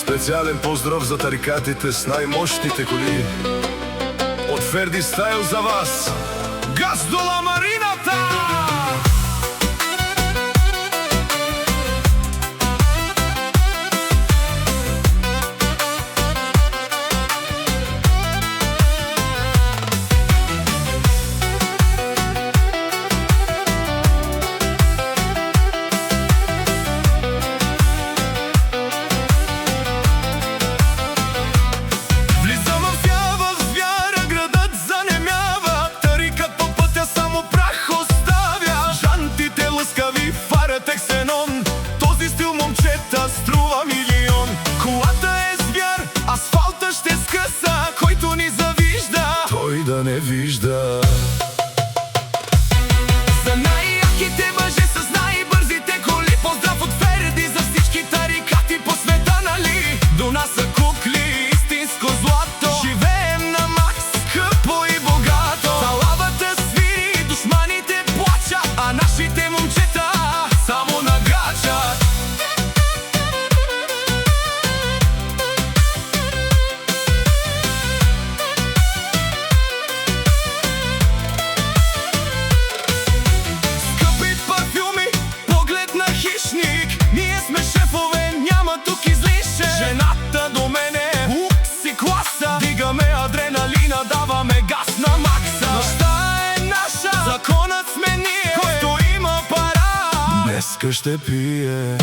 Специален поздрав за тарикатите с най-мощните коли. От Ферди Стайл за вас, газ до Ламарината! Този стил, момчета, струва милион. Колата е звяр, асфалта ще скъса. Който ни завижда, той да не вижда. За най-яките мъже с най-бързите коли, поздрав от Ферди за всички тарикати по света, нали? До нас са кукли, истинско злато. Живеем на макс, скъпо и богато. Залавата свири, душманите плачат, а нашите момчета само нагачат. Скъпи парфюми, поглед на хищник. Ние сме шефове, няма тук излишък. Жената до мене, си класа. Дигаме адреналина, даваме газ на макса. Нощта е наша, законът сме ние. Който има пара, днеска ще пие.